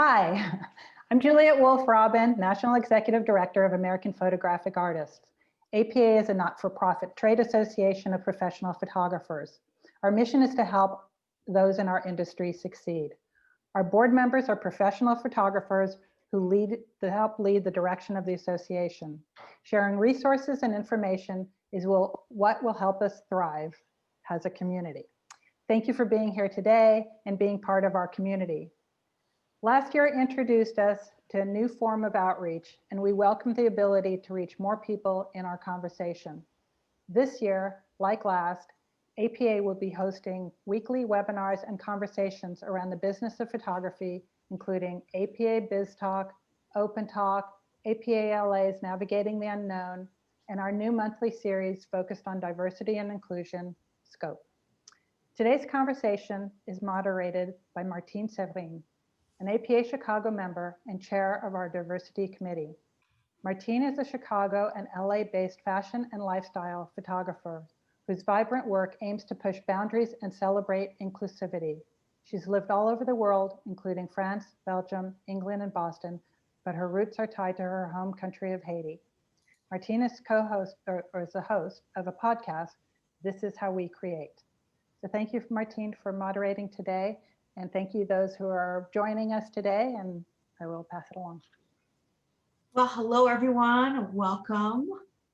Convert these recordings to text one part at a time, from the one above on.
Hi, I'm Juliet Wolf-Robin, National Executive Director of American Photographic Artists. APA is a not-for-profit trade association of professional photographers. Our mission is to help those in our industry succeed. Our board members are professional photographers who help lead the direction of the association. Sharing resources and information is what will help us thrive as a community. Thank you for being here today and being part of our community. Last year introduced us to a new form of outreach, and we welcome the ability to reach more people in our conversation. This year, like last, APA will be hosting weekly webinars and conversations around the business of photography, including APA Biz Talk, Open Talk, APA LA's Navigating the Unknown, and our new monthly series focused on diversity and inclusion, Scope. Today's conversation is moderated by Martine Severin, an APA Chicago member and chair of our diversity committee. Martine is a Chicago and LA-based fashion and lifestyle photographer whose vibrant work aims to push boundaries and celebrate inclusivity. She's lived all over the world, including France, Belgium, England, and Boston, but her roots are tied to her home country of Haiti. Martine is co-host or is the host of a podcast, This Is How We Create. So thank you, Martine, for moderating today. And thank you those who are joining us today, and I will pass it along. Well, hello everyone, welcome,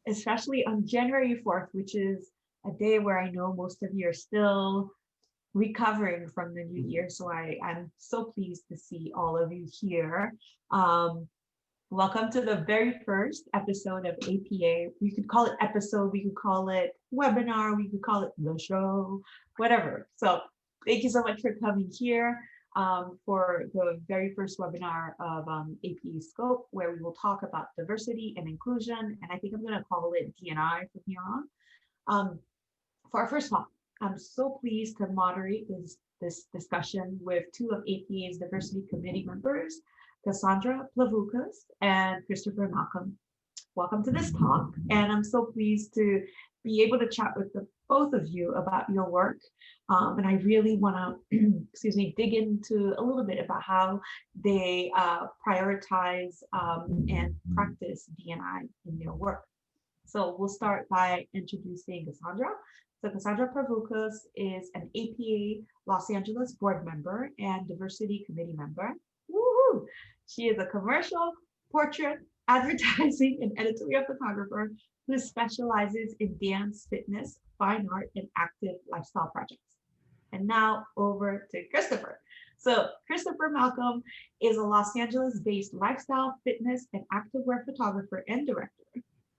especially on January 4th, which is a day where I know most of you are still recovering from the new year. So I'm so pleased to see all of you here. Welcome to the very first episode of APA. We could call it episode, we could call it webinar, we could call it the show, whatever. So thank you so much for coming here for the very first webinar of APA Scope, where we will talk about diversity and inclusion. And I think I'm going to call it D&I from here on. For our first talk, I'm so pleased to moderate this discussion with two of APA's diversity committee members, Cassandra Plavoukos and Christopher Malcolm. Welcome to this talk. And I'm so pleased to be able to chat with both of you about your work. And I really want to, dig into a little bit about how they prioritize and practice D&I in their work. So we'll start by introducing Cassandra. So Cassandra Plavoukos is an APA Los Angeles board member and diversity committee member. Woohoo! She is a commercial, portrait, advertising, and editorial photographer who specializes in dance, fitness, fine art, and active lifestyle projects. And now over to Christopher. So Christopher Malcolm is a Los Angeles-based lifestyle, fitness, and activewear photographer and director.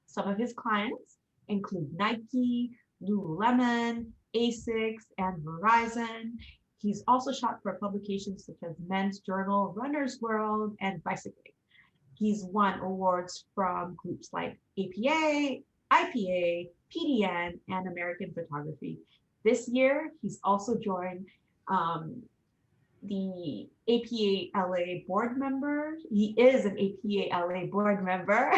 Some of his clients include Nike, Lululemon, ASICS, and Verizon. He's also shot for publications such as Men's Journal, Runner's World, and Bicycling. He's won awards from groups like APA, IPA, PDN, and American Photography. This year, he's also joined the APA LA board member. He is an APA LA board member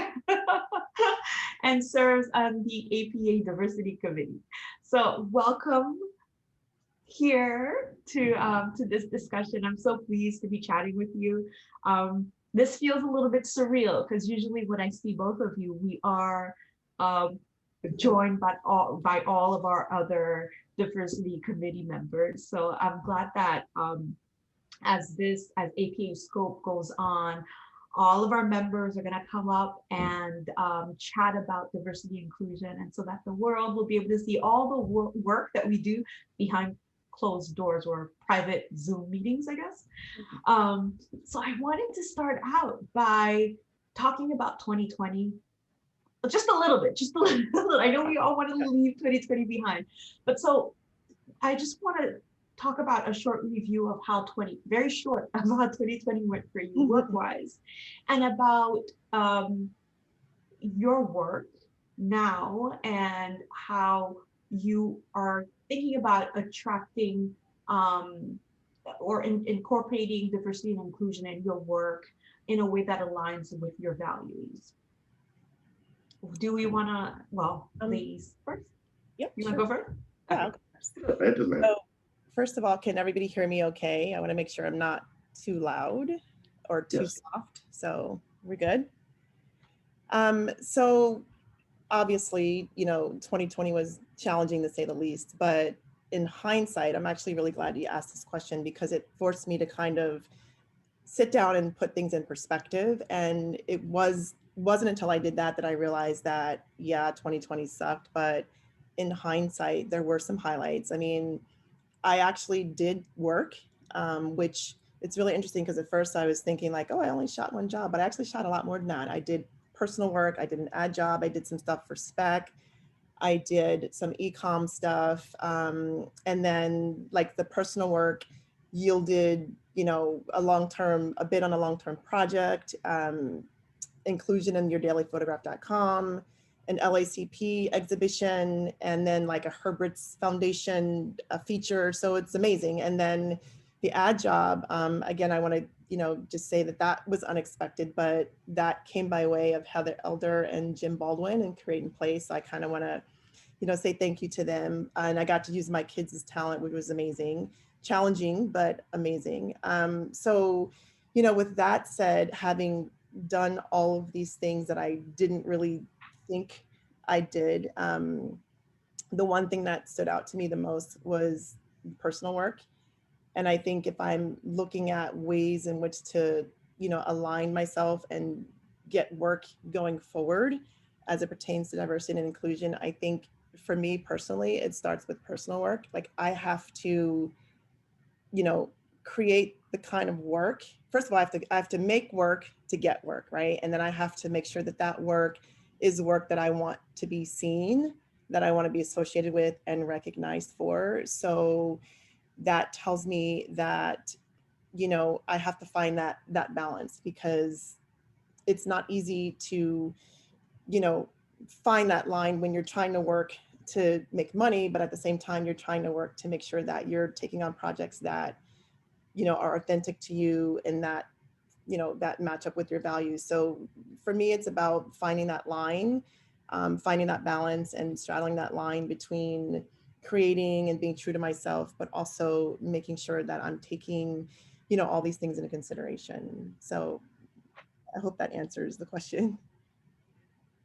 and serves on the APA Diversity Committee. So welcome here to this discussion. I'm so pleased to be chatting with you. This feels a little bit surreal because usually when I see both of you, we are joined by all of our other diversity committee members. So I'm glad that as APA Scope goes on, all of our members are going to come up and chat about diversity inclusion, and so that the world will be able to see all the work that we do behind closed doors or private Zoom meetings, I guess. So I wanted to start out by talking about 2020, just a little bit. I know we all want to leave 2020 behind, but so I just want to talk about a short review of how 2020 went for you work-wise, and about your work now and how you are thinking about attracting or incorporating diversity and inclusion in your work in a way that aligns with your values. Do we want to, ladies first? Yep. You want to go first? Yeah, I'll go first. So, first of all, can everybody hear me okay? I want to make sure I'm not too loud or too Yes. soft. So we're good. So obviously, 2020 was challenging to say the least, but in hindsight, I'm actually really glad you asked this question because it forced me to kind of sit down and put things in perspective. And it wasn't until I did that I realized that, yeah, 2020 sucked, but in hindsight, there were some highlights. I mean, I actually did work, which it's really interesting because at first I was thinking like, oh, I only shot one job, but I actually shot a lot more than that. I did personal work. I did an ad job. I did some stuff for spec. I did some e-com stuff. And then like the personal work yielded, a bit on a long-term project, inclusion in yourdailyphotograph.com, an LACP exhibition, and then like a Herbert's Foundation feature. So it's amazing. And then the ad job, again, I want to, just say that was unexpected, but that came by way of Heather Elder and Jim Baldwin and Create in Place. So I kind of want to, say thank you to them. And I got to use my kids' talent, which was amazing, challenging, but amazing. So, with that said, having done all of these things that I didn't really think I did, the one thing that stood out to me the most was personal work. And I think if I'm looking at ways in which to, align myself and get work going forward as it pertains to diversity and inclusion, I think for me personally, it starts with personal work. Like I have to, create the kind of work. First of all, I have to make work to get work, right? And then I have to make sure that that work is work that I want to be seen, that I want to be associated with and recognized for. So that tells me that, I have to find that balance because it's not easy to, find that line when you're trying to work to make money, but at the same time, you're trying to work to make sure that you're taking on projects that, are authentic to you and that, that match up with your values. So for me, it's about finding that line, finding that balance and straddling that line between creating and being true to myself, but also making sure that I'm taking, all these things into consideration. So I hope that answers the question.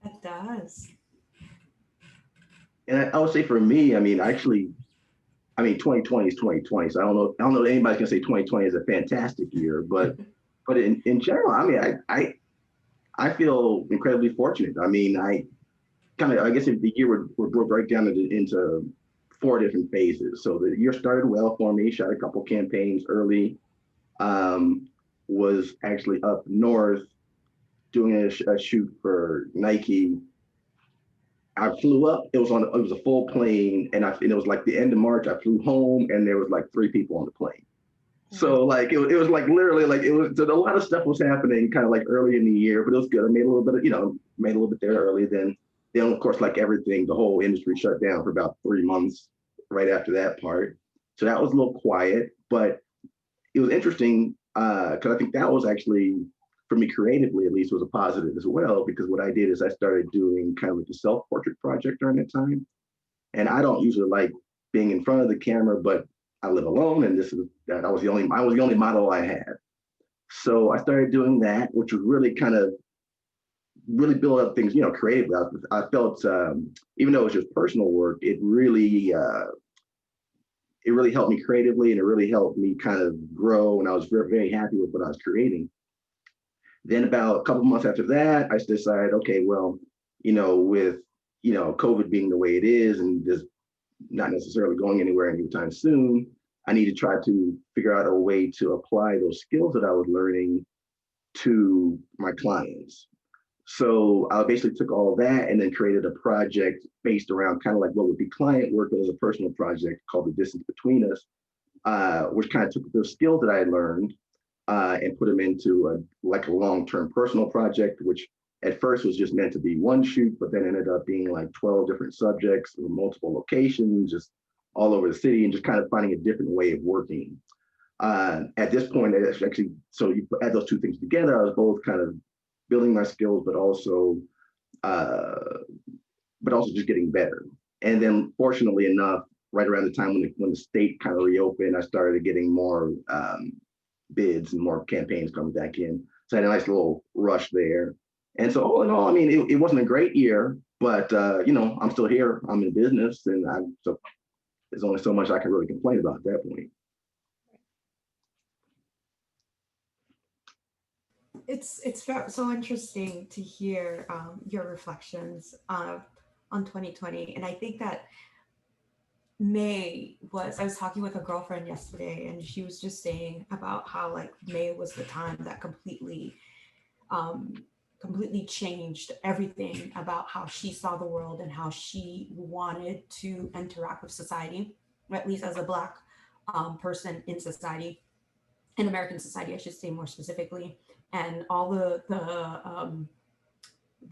It does. And I would say for me, I mean, actually, 2020 is 2020. So I don't know if anybody's gonna say 2020 is a fantastic year, but in general, I mean, I feel incredibly fortunate. I mean, I guess if the year would break down into 4 different phases. So the year started well for me, shot a couple campaigns early, was actually up north doing a shoot for Nike. I flew up. It was a full plane, and it was like the end of March. I flew home, and there was like 3 people on the plane. So like it was like literally like it was. So a lot of stuff was happening kind of like early in the year, but it was good. I made a little bit there early. Then of course like everything, the whole industry shut down for about 3 months right after that part. So that was a little quiet, but it was interesting because I think that was actually, for me creatively at least, was a positive as well, because what I did is I started doing kind of like a self-portrait project during that time. And I don't usually like being in front of the camera, but I live alone, and I was the only model I had. So I started doing that, which was really kind of really build up things, creatively. I felt, even though it was just personal work, it really helped me creatively, and it really helped me kind of grow. And I was very, very happy with what I was creating. Then about a couple of months after that, I decided, okay, well, with, COVID being the way it is and just not necessarily going anywhere anytime soon, I need to try to figure out a way to apply those skills that I was learning to my clients. So I basically took all of that and then created a project based around kind of like what would be client work, but as a personal project called The Distance Between Us, which kind of took the skills that I had learned and put them into a long-term personal project, which at first was just meant to be one shoot, but then ended up being like 12 different subjects with multiple locations, just all over the city, and just kind of finding a different way of working. At this point, actually, so you add those 2 things together, I was both kind of building my skills, but also just getting better. And then fortunately enough, right around the time when the state kind of reopened, I started getting more bids and more campaigns coming back in. So I had a nice little rush there. And so all in all, I mean, it wasn't a great year, but I'm still here. I'm in business, and so there's only so much I can really complain about at that point. It's so interesting to hear your reflections on 2020, and I think that I was talking with a girlfriend yesterday, and she was just saying about how like May was the time that completely changed everything about how she saw the world and how she wanted to interact with society, or at least as a Black person in society, in American society, I should say more specifically. And all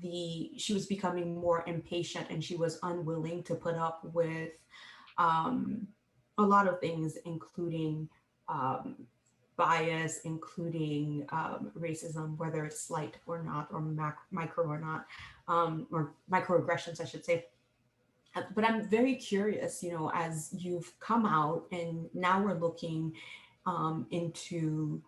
she was becoming more impatient, and she was unwilling to put up with a lot of things, including bias, including racism, whether it's slight or not, or micro or not, or microaggressions, I should say. But I'm very curious, as you've come out and now we're looking into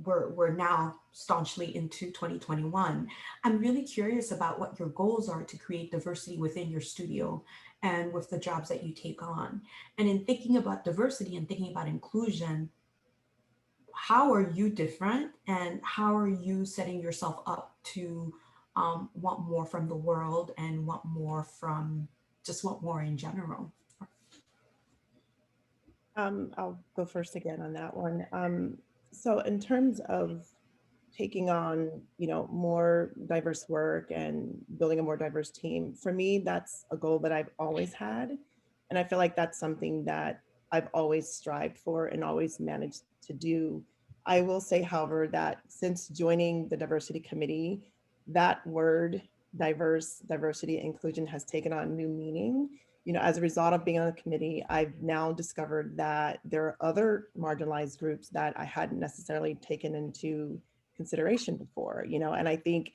we're now staunchly into 2021. I'm really curious about what your goals are to create diversity within your studio and with the jobs that you take on. And in thinking about diversity and thinking about inclusion, how are you different, and how are you setting yourself up to want more from the world and want more in general? I'll go first again on that one. So in terms of taking on, more diverse work and building a more diverse team, for me, that's a goal that I've always had. And I feel like that's something that I've always strived for and always managed to do. I will say, however, that since joining the diversity committee, that word diversity, inclusion has taken on new meaning. As a result of being on the committee, I've now discovered that there are other marginalized groups that I hadn't necessarily taken into consideration before, and I think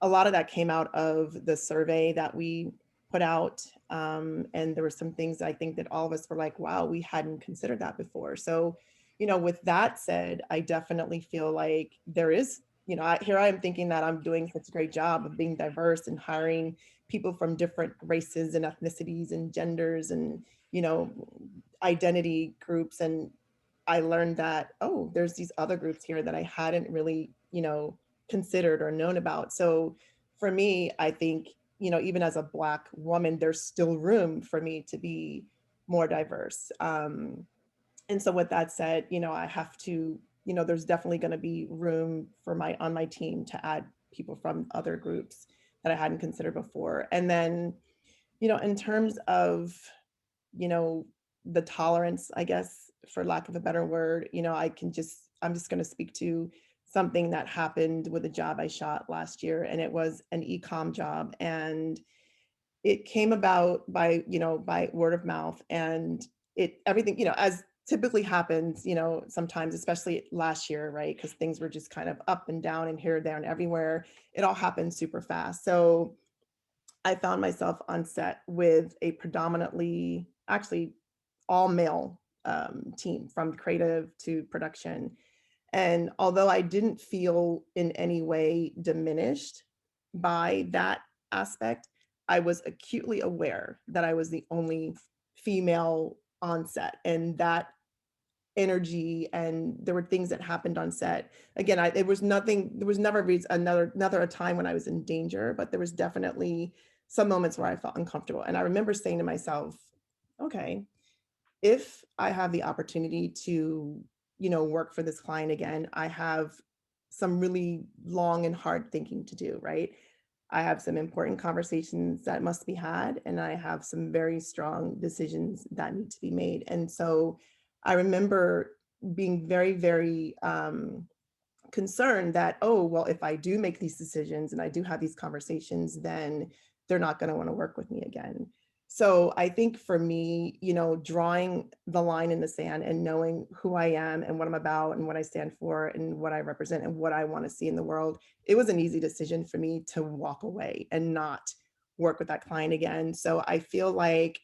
a lot of that came out of the survey that we put out. And there were some things I think that all of us were like, wow, we hadn't considered that before. So, with that said, I definitely feel like there is, here I am thinking that I'm doing such a great job of being diverse and hiring people from different races and ethnicities and genders and, identity groups. And I learned that, oh, there's these other groups here that I hadn't really, considered or known about. So for me, I think, even as a Black woman, there's still room for me to be more diverse. And so with that said, I have to, there's definitely going to be room for on my team to add people from other groups that I hadn't considered before. And then, in terms of, the tolerance, I guess, for lack of a better word, I'm just going to speak to something that happened with a job I shot last year, and it was an e-com job, and it came about by word of mouth, and everything, as typically happens, sometimes, especially last year, right? Because things were just kind of up and down and here, there, and everywhere. It all happened super fast. So I found myself on set with a predominantly, actually all male team, from creative to production. And although I didn't feel in any way diminished by that aspect, I was acutely aware that I was the only female on set, and that energy, and there were things that happened on set. Again, there was never another a time when I was in danger, but there was definitely some moments where I felt uncomfortable. And I remember saying to myself, okay, if I have the opportunity to, work for this client again, I have some really long and hard thinking to do, right? I have some important conversations that must be had, and I have some very strong decisions that need to be made. And so I remember being very, very concerned that, oh, well, if I do make these decisions and I do have these conversations, then they're not going to want to work with me again. So I think for me, drawing the line in the sand and knowing who I am and what I'm about and what I stand for and what I represent and what I want to see in the world, it was an easy decision for me to walk away and not work with that client again. So I feel like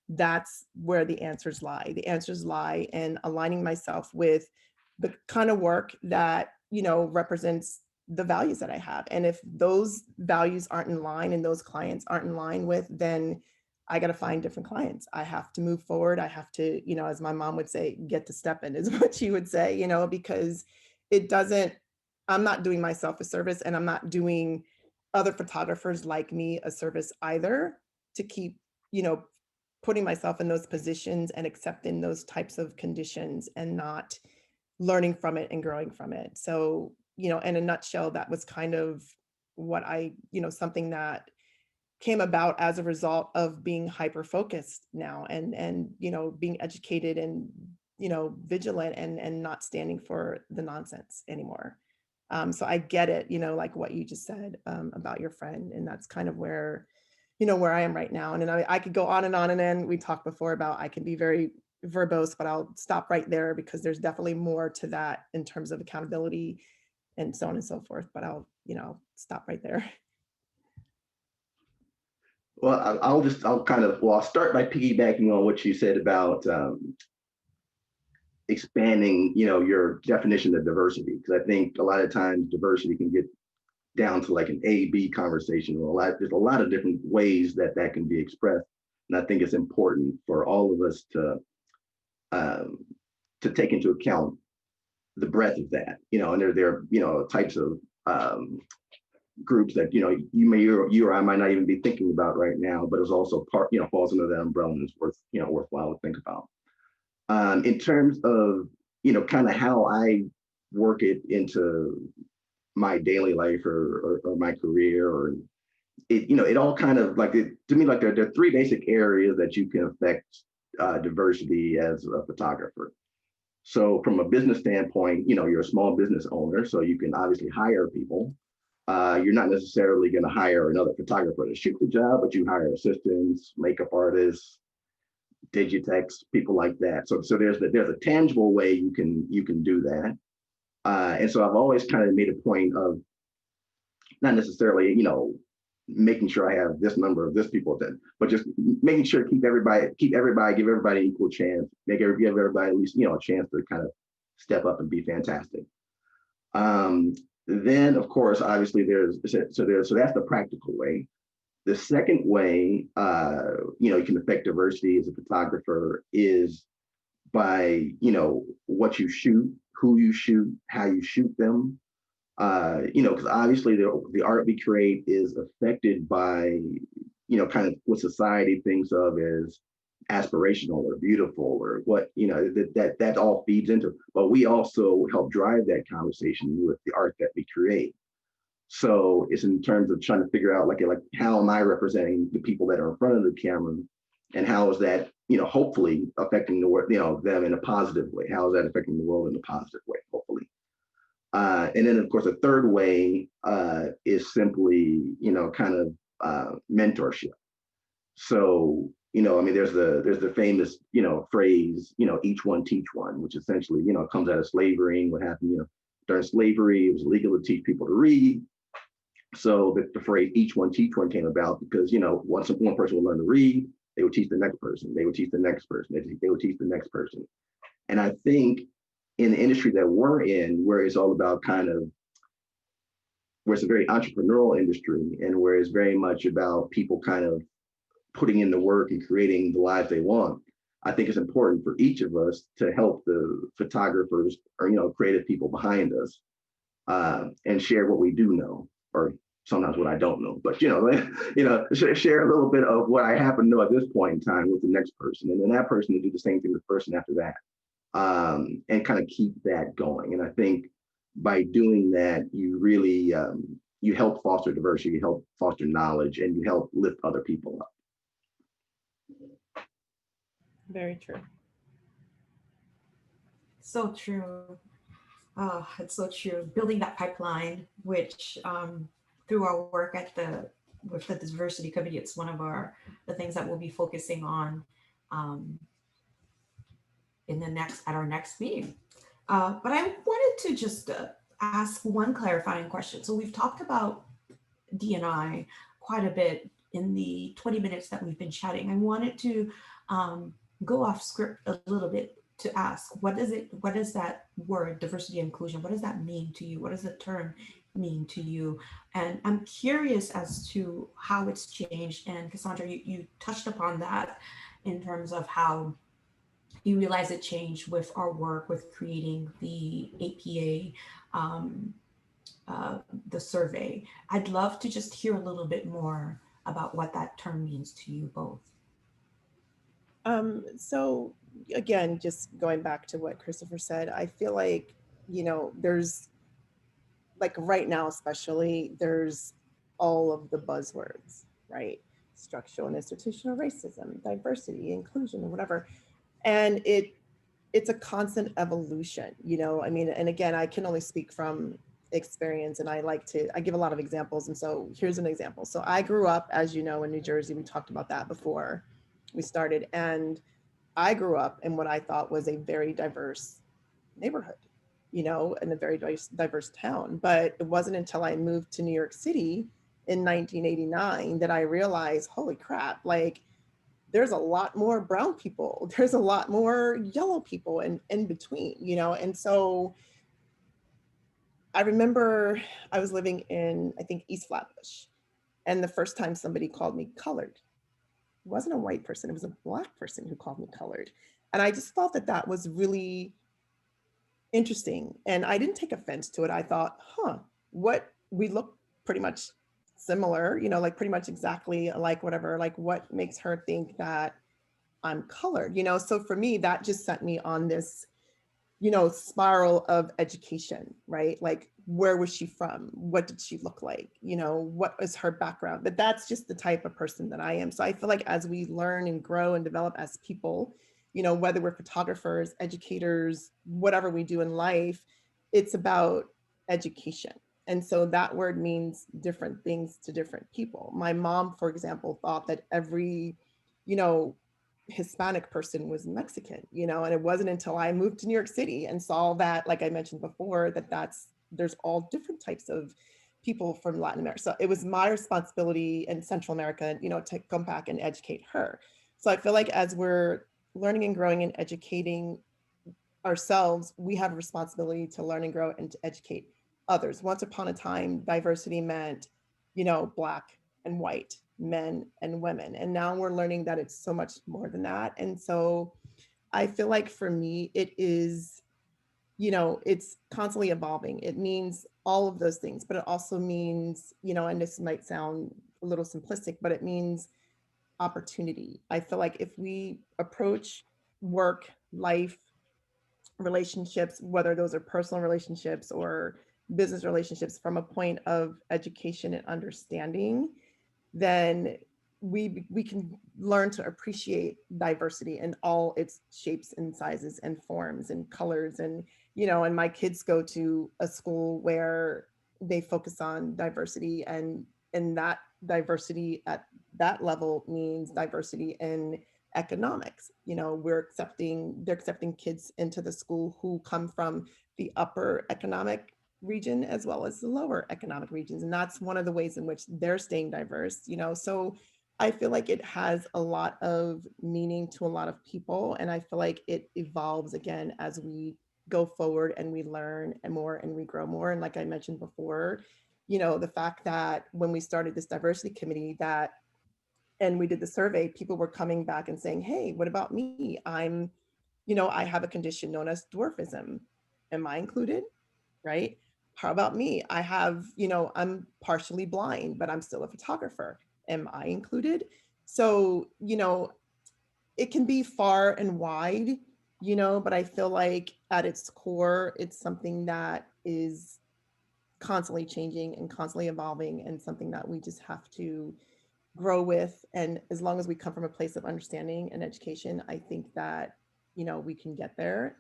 that's where the answers lie. The answers lie in aligning myself with the kind of work that, you know, represents the values that I have. And if those values aren't in line and those clients aren't in line with, then I got to find different clients. I have to move forward. I have to, you know, as my mom would say, get to stepping is what she would say, you know, because I'm not doing myself a service, and I'm not doing other photographers like me a service either, to keep, you know, putting myself in those positions and accepting those types of conditions and not learning from it and growing from it. So, you know, in a nutshell, that was kind of what you know, something that came about as a result of being hyper focused now, and you know, being educated and, you know, vigilant, and not standing for the nonsense anymore. So I get it, you know, like what you just said about your friend, and that's kind of where, you know, where I am right now. And then I could go on and on, and then we talked before about I can be very verbose, but I'll stop right there because there's definitely more to that in terms of accountability and so on and so forth. But I'll, you know, stop right there. Well, I'll start by piggybacking on what you said about expanding, you know, your definition of diversity, because I think a lot of times diversity can get down to like an A-B conversation. There's a lot of different ways that can be expressed, and I think it's important for all of us to take into account the breadth of that, you know, and there are, you know, types of groups that, you know, you or I might not even be thinking about right now, but it's also part, you know, falls under that umbrella and is worthwhile to think about. In terms of, you know, kind of how I work it into my daily life or my career, or it, you know, it all kind of like to me, like there are three basic areas that you can affect diversity as a photographer. So from a business standpoint, you know, you're a small business owner, so you can obviously hire people. You're not necessarily going to hire another photographer to shoot the job, but you hire assistants, makeup artists, digitex, people like that. So there's a tangible way you can do that. And so I've always kind of made a point of not necessarily, you know, making sure I have this number of this people, but just making sure give everybody equal chance, give everybody at least, you know, a chance to kind of step up and be fantastic. Then of course, obviously so that's the practical way. The second way, you know, you can affect diversity as a photographer is by, you know, what you shoot, who you shoot, how you shoot them. You know, because obviously the art we create is affected by, you know, kind of what society thinks of as aspirational or beautiful, or what, you know, that all feeds into, but we also help drive that conversation with the art that we create. So it's in terms of trying to figure out like how am I representing the people that are in front of the camera, and how is that, you know, hopefully affecting the world, you know, them in a positive way. How is that affecting the world in a positive way, hopefully. And then of course, a third way is simply, you know, kind of mentorship. So, you know, I mean, there's the famous, you know, phrase, you know, each one teach one, which essentially, you know, comes out of slavery. And what happened, you know, during slavery, it was illegal to teach people to read. So the phrase each one teach one came about because, you know, once one person would learn to read, they would teach the next person. They would teach the next person. They would teach the next person. And I think in the industry that we're in, where it's all about where it's a very entrepreneurial industry, and where it's very much about people kind of putting in the work and creating the lives they want, I think it's important for each of us to help the photographers or, you know, creative people behind us and share what we do know, or sometimes what I don't know, but, you know, share a little bit of what I happen to know at this point in time with the next person, and then that person to do the same thing with the person after that. And kind of keep that going. And I think by doing that, you really, you help foster diversity, you help foster knowledge, and you help lift other people up. Very true. So true. Oh, it's so true. Building that pipeline, which through our work with the diversity committee, it's one of the things that we'll be focusing on at our next meeting. But I wanted to just ask one clarifying question. So we've talked about D&I quite a bit in the 20 minutes that we've been chatting. I wanted to go off script a little bit to ask, what is that word, diversity and inclusion, what does that mean to you? What does the term mean to you? And I'm curious as to how it's changed. And Cassandra, you touched upon that in terms of how you realize it changed with our work with creating the APA, the survey. I'd love to just hear a little bit more about what that term means to you both. So again, just going back to what Christopher said, I feel like, there's like right now, especially, there's all of the buzzwords, right? Structural and institutional racism, diversity, inclusion, or whatever. And it's a constant evolution, I mean, and again, I can only speak from experience, and I give a lot of examples. And so here's an example. So I grew up, as you know, in New Jersey. We talked about that before we started. And I grew up in what I thought was a very diverse neighborhood, in a very diverse town. But it wasn't until I moved to New York City in 1989 that I realized, holy crap, like there's a lot more brown people, there's a lot more yellow people and in between, And so I remember I was living in, I think, East Flatbush. And the first time somebody called me colored, it wasn't a white person, it was a Black person who called me colored. And I just thought that that was really interesting. And I didn't take offense to it. I thought, we look pretty much similar, like pretty much exactly like whatever, like what makes her think that I'm colored, So for me, that just sent me on this, spiral of education, right? Like, where was she from? What did she look like? What was her background? But that's just the type of person that I am. So I feel like as we learn and grow and develop as people, whether we're photographers, educators, whatever we do in life, it's about education. And so that word means different things to different people. My mom, for example, thought that every, Hispanic person was Mexican, and it wasn't until I moved to New York City and saw that, like I mentioned before, there's all different types of people from Latin America. So it was my responsibility in Central America, to come back and educate her. So I feel like as we're learning and growing and educating ourselves, we have a responsibility to learn and grow and to educate others. Once upon a time, diversity meant, Black and white, men and women. And now we're learning that it's so much more than that. And so I feel like for me, it is, it's constantly evolving. It means all of those things, but it also means, and this might sound a little simplistic, but it means opportunity. I feel like if we approach work, life, relationships, whether those are personal relationships or business relationships, from a point of education and understanding, then we can learn to appreciate diversity in all its shapes and sizes and forms and colors. And and my kids go to a school where they focus on diversity, and that diversity at that level means diversity in economics. They're accepting kids into the school who come from the upper economic region as well as the lower economic regions. And that's one of the ways in which they're staying diverse, So I feel like it has a lot of meaning to a lot of people. And I feel like it evolves again as we go forward and we learn and more and we grow more. And like I mentioned before, the fact that when we started this diversity committee and we did the survey, people were coming back and saying, hey, what about me? I have a condition known as dwarfism. Am I included? Right? How about me? I have, I'm partially blind, but I'm still a photographer. Am I included? So, it can be far and wide, but I feel like at its core, it's something that is constantly changing and constantly evolving, and something that we just have to grow with. And as long as we come from a place of understanding and education, I think that, we can get there.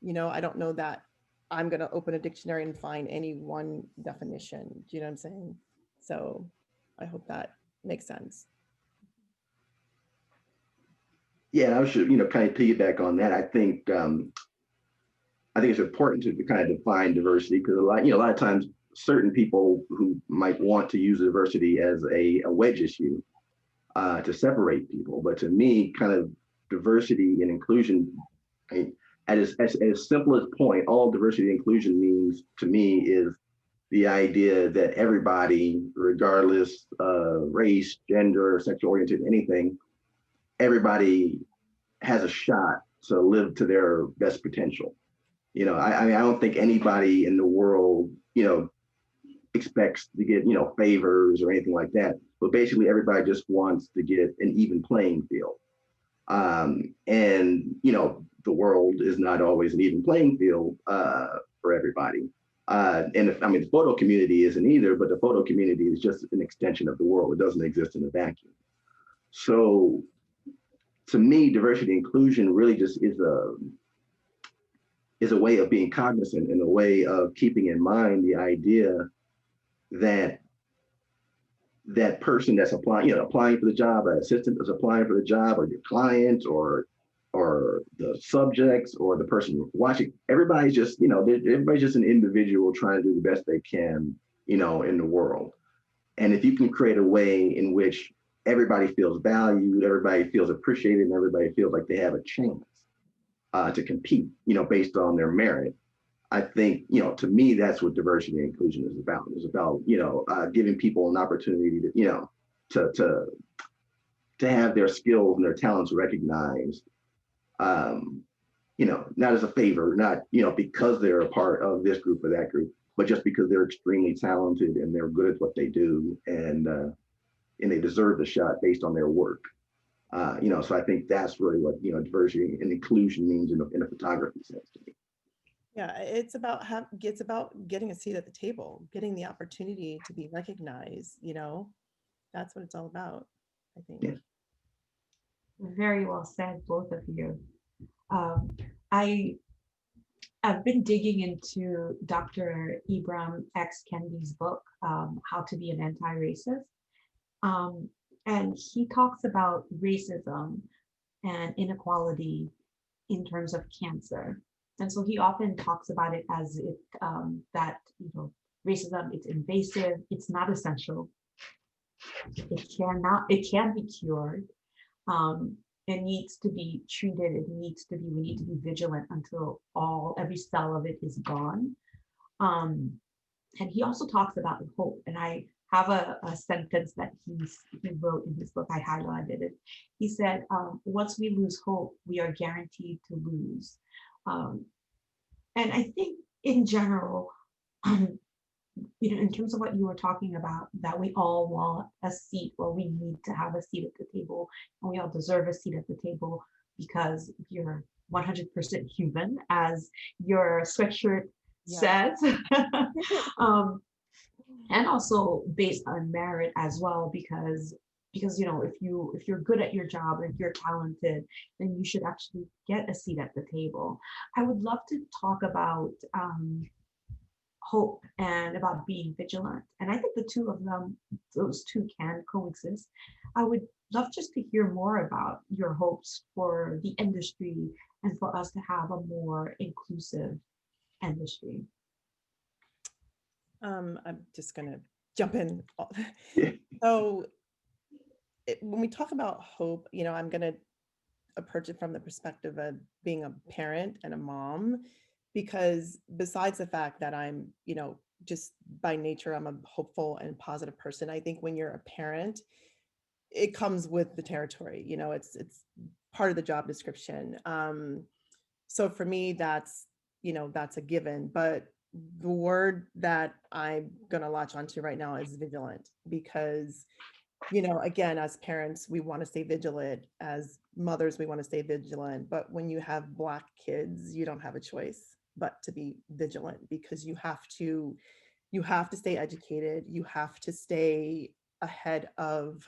I don't know that I'm going to open a dictionary and find any one definition. Do you know what I'm saying? So I hope that makes sense. Yeah, I should, kind of piggyback on that. I think it's important to kind of define diversity, because a lot of times certain people who might want to use diversity as a wedge issue to separate people. But to me, kind of diversity and inclusion, at its simplest point, all diversity and inclusion means to me is the idea that everybody, regardless of race, gender, sexual orientation, anything, everybody has a shot to live to their best potential. You know, I mean, I don't think anybody in the world, you know, expects to get, you know, favors or anything like that. But basically, everybody just wants to get an even playing field. And, you know, the world is not always an even playing field for everybody. And if, I mean, the photo community isn't either, but the photo community is just an extension of the world. It doesn't exist in a vacuum. So to me, diversity and inclusion really just is a way of being cognizant and a way of keeping in mind the idea that that person that's applying, you know, applying for the job, an assistant is applying for the job, or your client, or the subjects, or the person watching, everybody's just, you know, everybody's just an individual trying to do the best they can, you know, in the world. And if you can create a way in which everybody feels valued, everybody feels appreciated, and everybody feels like they have a chance to compete, you know, based on their merit, I think, you know, to me, that's what diversity and inclusion is about. It's about, you know, giving people an opportunity to, you know, to have their skills and their talents recognized, you know, not as a favor, not, you know, because they're a part of this group or that group, but just because they're extremely talented and they're good at what they do, and they deserve the shot based on their work. You know, so I think that's really what, you know, diversity and inclusion means in a photography sense to me. Yeah, it's about getting a seat at the table, getting the opportunity to be recognized, you know, that's what it's all about, I think. Yeah. Very well said, both of you. I've been digging into Dr. Ibram X. Kendi's book, How to Be an Anti-Racist. And he talks about racism and inequality in terms of cancer. And so he often talks about it as it that, you know, racism, it's invasive, it's not essential, it can be cured. It needs to be treated, we need to be vigilant until every cell of it is gone. And he also talks about hope. And I have a sentence that he wrote in his book, I highlighted it. He said, once we lose hope, we are guaranteed to lose. And I think in general, you know, in terms of what you were talking about, that we all want a seat, or we need to have a seat at the table, and we all deserve a seat at the table because you're 100% human, as your sweatshirt says. And also based on merit as well, because you know, if you're good at your job, if you're talented, then you should actually get a seat at the table. I would love to talk about hope and about being vigilant. And I think the two of them, those two can coexist. I would love just to hear more about your hopes for the industry and for us to have a more inclusive industry. I'm just gonna jump in. Yeah. So when we talk about hope, you know, I'm gonna approach it from the perspective of being a parent and a mom, because besides the fact that I'm, you know, just by nature, I'm a hopeful and positive person. I think when you're a parent, it comes with the territory, you know, it's part of the job description. So for me, that's, you know, that's a given. But the word that I'm going to latch onto right now is vigilant, because, you know, again, as parents, we want to stay vigilant. As mothers, we want to stay vigilant. But when you have Black kids, you don't have a choice but to be vigilant, because you have to stay educated. You have to stay ahead of,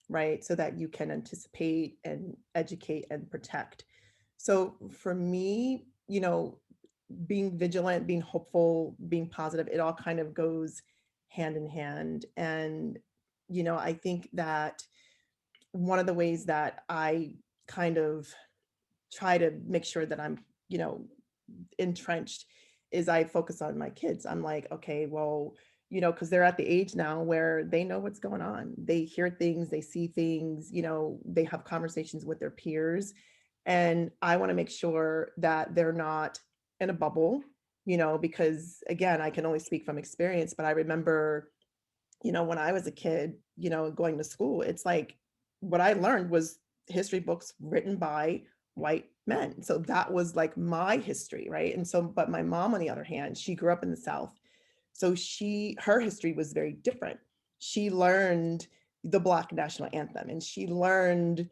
right, so that you can anticipate and educate and protect. So for me, you know, being vigilant, being hopeful, being positive, it all kind of goes hand in hand. And, you know, I think that one of the ways that I kind of try to make sure that I'm, you know, entrenched is I focus on my kids. I'm like, okay, well, you know, because they're at the age now where they know what's going on. They hear things, they see things, you know, they have conversations with their peers. And I want to make sure that they're not in a bubble, because again, I can only speak from experience, but I remember, when I was a kid, going to school, it's like what I learned was history books written by white men. So that was like my history, right? And so, but my mom, on the other hand, she grew up in the South. So her history was very different. She learned the Black national anthem, and she learned,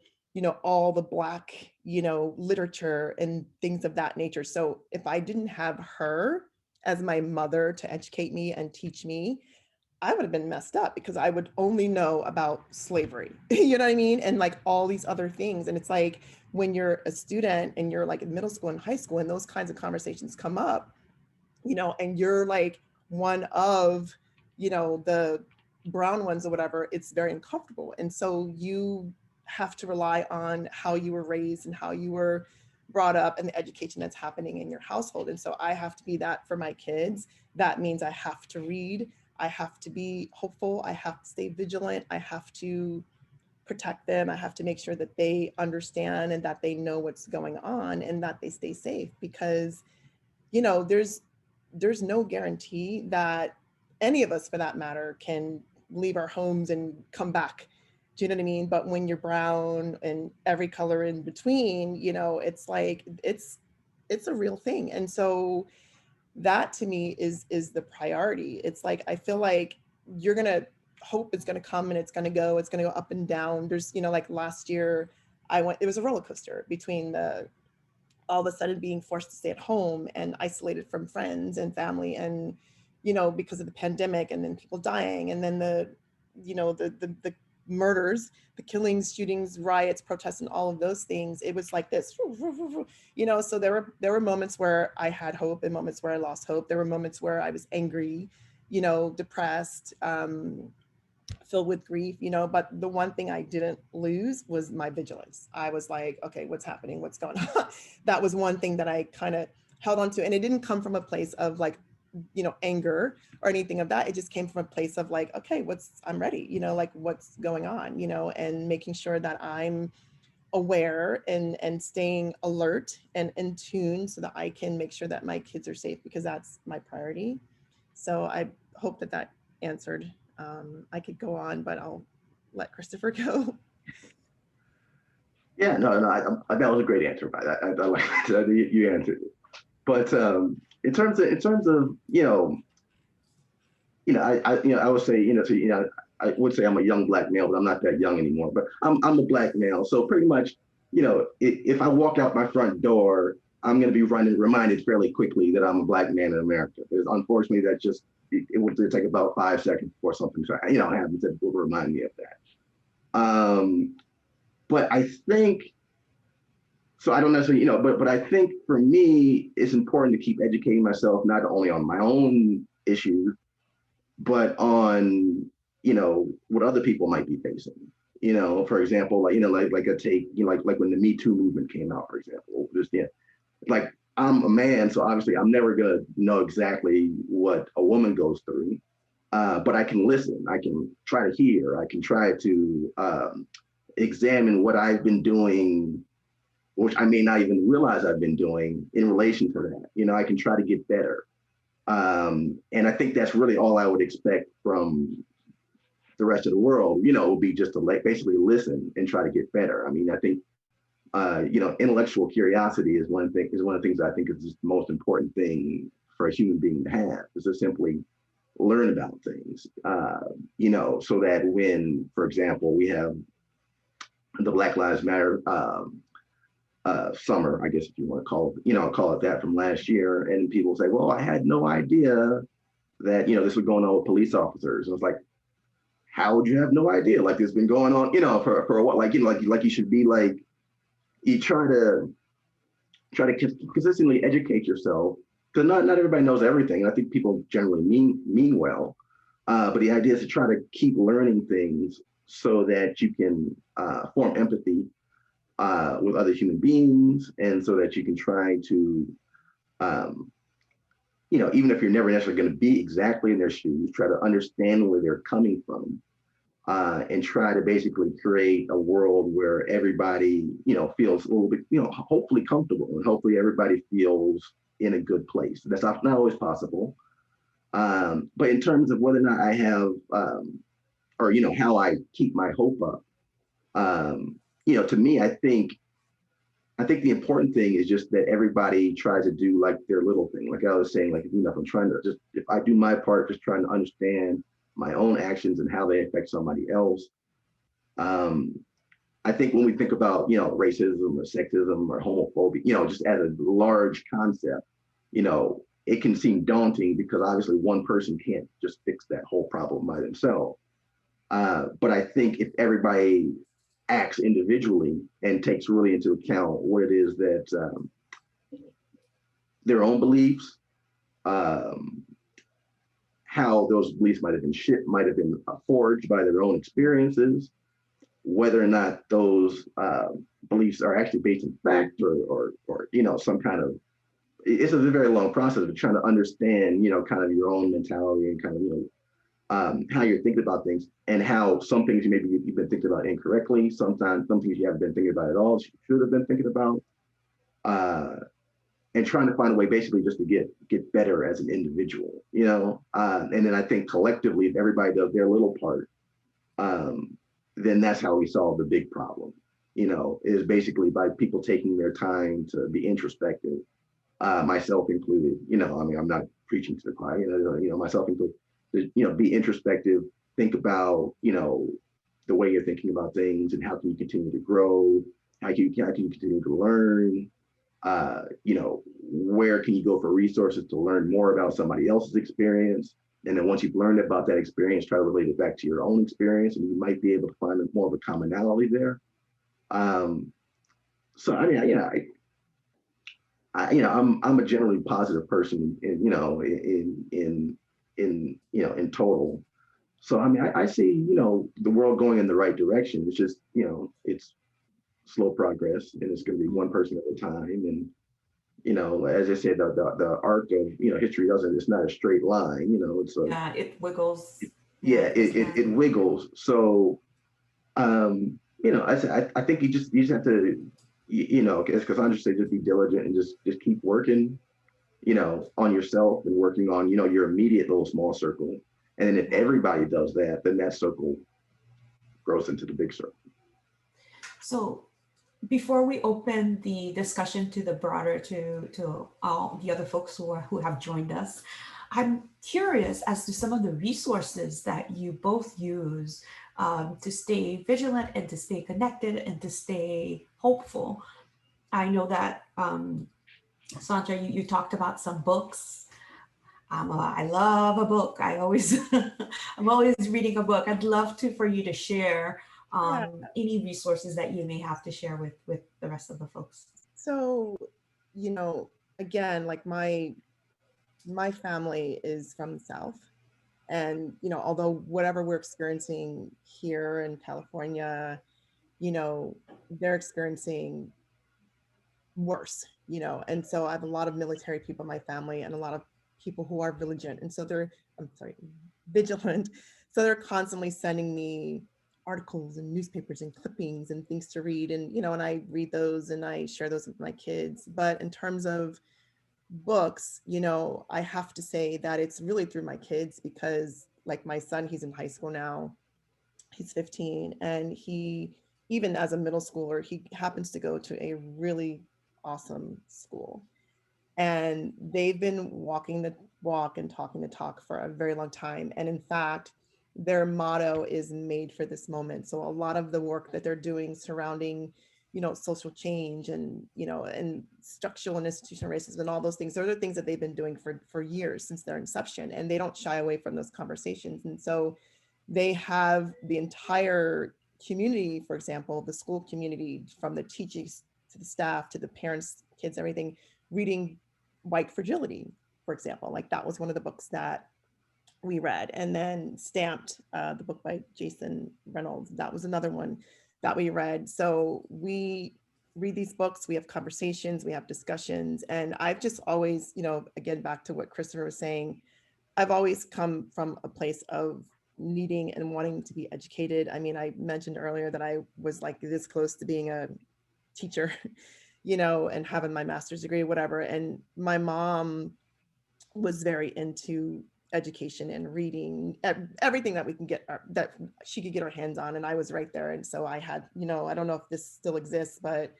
all the Black, literature and things of that nature. So if I didn't have her as my mother to educate me and teach me, I would have been messed up, because I would only know about slavery, you know what I mean? And like all these other things. And it's like when you're a student and you're like in middle school and high school and those kinds of conversations come up, and you're like one of, the brown ones or whatever, it's very uncomfortable. And so you have to rely on how you were raised and how you were brought up and the education that's happening in your household. And so I have to be that for my kids. That means I have to read. I have to be hopeful. I have to stay vigilant. I have to protect them. I have to make sure that they understand and that they know what's going on and that they stay safe, because, there's no guarantee that any of us, for that matter, can leave our homes and come back. Do you know what I mean? But when you're brown and every color in between, it's like, it's a real thing. And so that to me is the priority. It's like, I feel like you're going to hope it's going to come and it's going to go up and down. There's, like last year it was a roller coaster between all of a sudden being forced to stay at home and isolated from friends and family, and, because of the pandemic, and then people dying, and then the murders, the killings, shootings, riots, protests, and all of those things. It was like this, so there were moments where I had hope and moments where I lost hope. There were moments where I was angry, depressed, filled with grief, but the one thing I didn't lose was my vigilance. I was like, okay, what's happening? What's going on? That was one thing that I kind of held on to. And it didn't come from a place of like, anger or anything of that. It just came from a place of like, okay, I'm ready, like what's going on, and making sure that I'm aware and staying alert and in tune so that I can make sure that my kids are safe, because that's my priority. So I hope that answered. I could go on, but I'll let Christopher go. Yeah, no, that was a great answer. I like that you answered it. But in terms of I would say I would say I'm a young Black male, but I'm not that young anymore. But I'm a Black male, so pretty much if I walk out my front door, I'm going to be reminded fairly quickly that I'm a Black man in America. Unfortunately, that just it would take about 5 seconds before something happens that will remind me of that. But I think. So I don't necessarily, but I think for me, it's important to keep educating myself, not only on my own issues, but on, what other people might be facing. For example, like a take, like when the Me Too movement came out, for example, like I'm a man, so obviously I'm never gonna know exactly what a woman goes through, but I can listen, I can try to hear, I can try to examine what I've been doing, which I may not even realize I've been doing in relation to that. I can try to get better. And I think that's really all I would expect from the rest of the world, would be just to basically listen and try to get better. I mean, I think, intellectual curiosity is one of the things that I think is the most important thing for a human being to have, is to simply learn about things, so that when, for example, we have the Black Lives Matter summer, I guess if you want to call it that, from last year, and people say, well, I had no idea that this was going on with police officers. And it's like, how would you have no idea? Like, it's been going on, for a while. Like, like you should be like, you try to consistently educate yourself, because not everybody knows everything. I think people generally mean well, but the idea is to try to keep learning things so that you can form empathy with other human beings, and so that you can try to, even if you're never necessarily going to be exactly in their shoes, try to understand where they're coming from, and try to basically create a world where everybody, feels a little bit, hopefully comfortable, and hopefully everybody feels in a good place. That's not always possible. But in terms of whether or not I have, or, how I keep my hope up, to me, I think the important thing is just that everybody tries to do like their little thing. Like I was saying, like, I'm trying to just, if I do my part, just trying to understand my own actions and how they affect somebody else. I think when we think about, racism or sexism or homophobia, just as a large concept, it can seem daunting because obviously one person can't just fix that whole problem by themselves. But I think if everybody acts individually and takes really into account what it is that their own beliefs, how those beliefs might have been forged by their own experiences, whether or not those beliefs are actually based in fact or some kind of, it's a very long process of trying to understand, kind of your own mentality and kind of, how you're thinking about things and how some things maybe you've been thinking about incorrectly. Sometimes some things you haven't been thinking about at all, you should have been thinking about. And trying to find a way basically just to get better as an individual, and then I think collectively, if everybody does their little part, then that's how we solve the big problem, is basically by people taking their time to be introspective, myself included, I'm not preaching to the choir, myself included, be introspective, think about, the way you're thinking about things and how can you continue to grow, how can you continue to learn, where can you go for resources to learn more about somebody else's experience? And then once you've learned about that experience, try to relate it back to your own experience, and you might be able to find more of a commonality there. So I mean, I'm a generally positive person, in total. So I mean, I see, the world going in the right direction. It's just, it's slow progress, and it's going to be one person at a time. And as I said, the arc of history it's not a straight line. It's a, Yeah, it wiggles. it wiggles. So I think you just have to, as Cassandra said, just be diligent and just keep working, on yourself and working on, your immediate little small circle. And then if everybody does that, then that circle grows into the big circle. So before we open the discussion to the broader, to all the other folks who have joined us, I'm curious as to some of the resources that you both use to stay vigilant and to stay connected and to stay hopeful. I know that Sandra, you talked about some books. I love a book. I'm always reading a book. I'd love for you to share any resources that you may have to share with the rest of the folks. So, again, like my family is from the South, and, although whatever we're experiencing here in California, they're experiencing worse, and so I have a lot of military people in my family and a lot of people who are vigilant. And so vigilant. So they're constantly sending me articles and newspapers and clippings and things to read. And, and I read those and I share those with my kids. But in terms of books, I have to say that it's really through my kids, because like my son, he's in high school now, he's 15, and he, even as a middle schooler, he happens to go to a really awesome school. And they've been walking the walk and talking the talk for a very long time. And in fact, their motto is made for this moment. So a lot of the work that they're doing surrounding, social change and, and structural and institutional racism and all those things, those are things that they've been doing for years, since their inception, and they don't shy away from those conversations. And so they have the entire community, for example, the school community, from the teachers to the staff to the parents, kids, everything, reading White Fragility, for example. Like that was one of the books that we read. And then Stamped, the book by Jason Reynolds, that was another one that we read. So we read these books, we have conversations, we have discussions. And I've just always, again, back to what Christopher was saying, I've always come from a place of, needing and wanting to be educated. I mean, I mentioned earlier that I was like this close to being a teacher, you know, and having my master's degree, whatever. And my mom was very into education and reading, everything that we can get, that she could get her hands on. And I was right there. And so I had, you know, I don't know if this still exists, but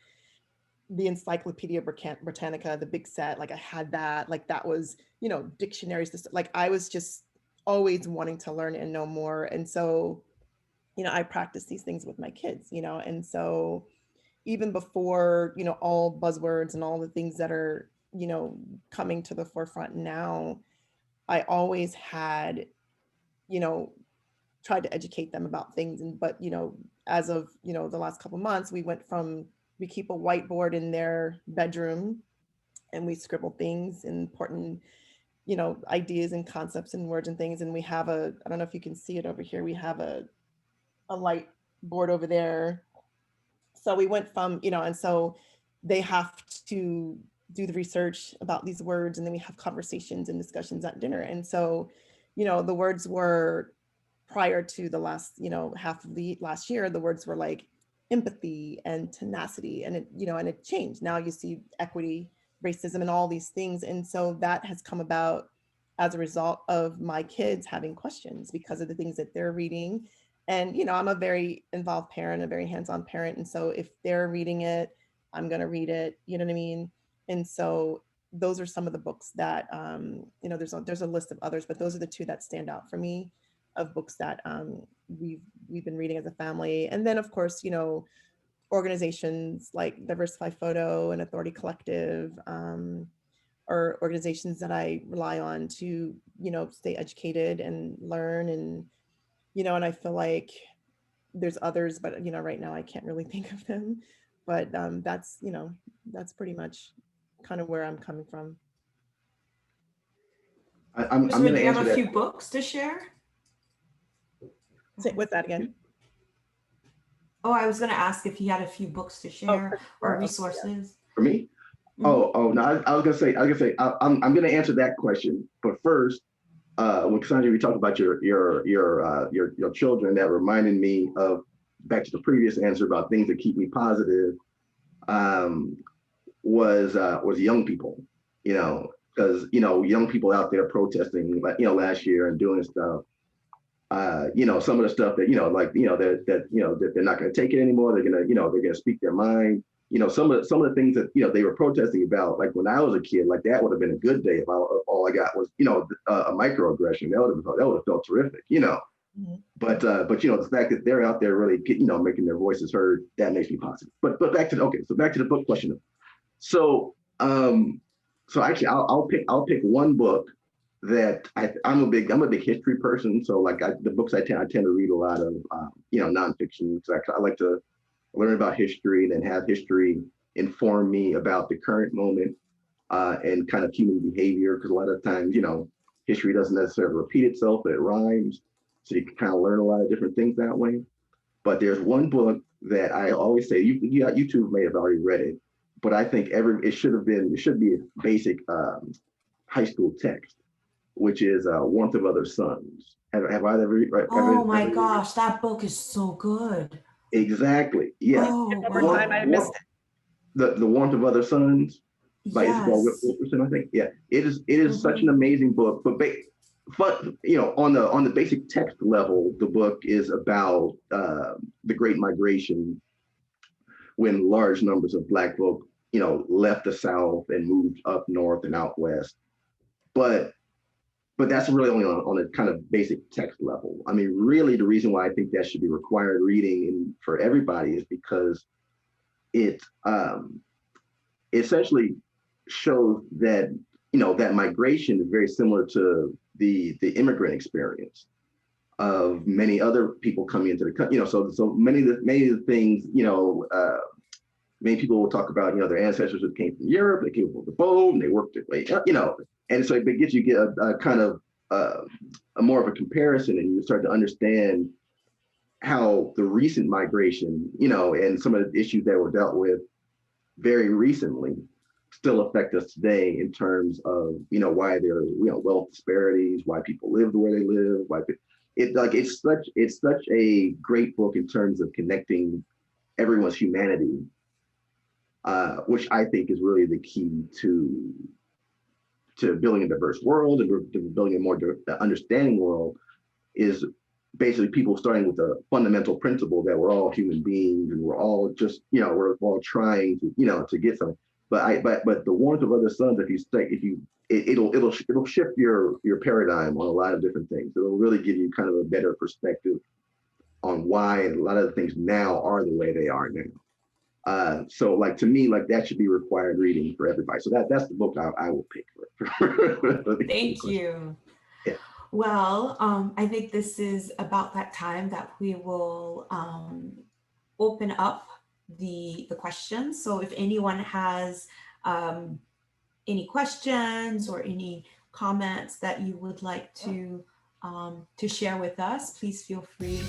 the Encyclopedia Britannica, the big set, like I had that, like that was, you know, dictionaries, like I was just always wanting to learn and know more. And so, you know, I practice these things with my kids, you know, and so even before, you know, all buzzwords and all the things that are, you know, coming to the forefront now, I always had, you know, tried to educate them about things. And, but, you know, as of, you know, the last couple of months, we went from, we keep a whiteboard in their bedroom and we scribble things, important, you know, ideas and concepts and words and things. And we have a, I don't know if you can see it over here, we have a light board over there. So we went from, you know, and so they have to do the research about these words, and then we have conversations and discussions at dinner. And so, you know, the words were, prior to the last, you know, half of the last year, the words were like empathy and tenacity, and it, you know, and it changed. Now you see equity, racism, and all these things. And so that has come about as a result of my kids having questions because of the things that they're reading. And, you know, I'm a very involved parent, a very hands-on parent. And so if they're reading it, I'm going to read it, you know what I mean? And so those are some of the books that, you know, there's a list of others, but those are the two that stand out for me, of books that we've been reading as a family. And then of course, you know, organizations like Diversify Photo and Authority Collective, are organizations that I rely on to, you know, stay educated and learn. And, you know, and I feel like there's others, but, you know, right now I can't really think of them, but that's, you know, that's pretty much kind of where I'm coming from. I'm Ms. going Rid, do to you have answer a that. few books to share? Say, what's that again? Oh, I was going to ask if he had a few books to share or resources. For me? Mhm. Oh no, I was gonna say I'm gonna answer that question, but first, when Cassandra, you talked about your children, that reminded me of, back to the previous answer about things that keep me positive, was young people, you know, because, you know, young people out there protesting, like, you know, last year and doing stuff. You know, some of the stuff that, you know, like, you know, that you know, that they're not going to take it anymore. They're going to, you know, they're going to speak their mind. You know, some of the things that, you know, they were protesting about, like when I was a kid, like that would have been a good day if all I got was, you know, a microaggression. That would have felt terrific, you know. Mm-hmm. But you know, the fact that they're out there really, you know, making their voices heard, that makes me positive. But back to the book question. So actually, I'll pick one book that I'm a big history person. So like the books I tend to read a lot of, you know, nonfiction. I like to learn about history and then have history inform me about the current moment, and kind of human behavior. Because a lot of times, you know, history doesn't necessarily repeat itself, but it rhymes. So you can kind of learn a lot of different things that way. But there's one book that I always say, you two may have already read it, but I think it should be a basic high school text, which is Warmth of Other Suns. Have I ever? Oh my gosh, that book is so good. Exactly. Yeah. Oh, One more time, I missed it. The Warmth of Other Suns by Isabel yes. Wilkerson, I think. Yeah, it is such an amazing book. But you know, on the basic text level, the book is about the Great Migration, when large numbers of Black folk, you know, left the South and moved up north and out west. But that's really only on a kind of basic text level. I mean, really, the reason why I think that should be required reading for everybody is because it essentially shows that, you know, that migration is very similar to the immigrant experience of many other people coming into the country. You know, so many of the things, you know, many people will talk about, you know, their ancestors that came from Europe, they came from the boat, and they worked their way up, you know, and so it gets you a kind of a more of a comparison, and you start to understand how the recent migration, you know, and some of the issues that were dealt with very recently still affect us today in terms of, you know, why there are, you know, wealth disparities, why people live the way they live, it's such a great book in terms of connecting everyone's humanity, which I think is really the key to building a diverse world and to building a more understanding world, is basically people starting with the fundamental principle that we're all human beings and we're all just, we're all trying to, to get something. But the warmth of other suns, it'll shift your paradigm on a lot of different things. It'll really give you kind of a better perspective on why a lot of the things now are the way they are now. So like, to me, like that should be required reading for everybody. So that's the book I will pick for Thank you. Yeah. Well, I think this is about that time that we will open up the questions. So if anyone has any questions or any comments that you would like to share with us, please feel free.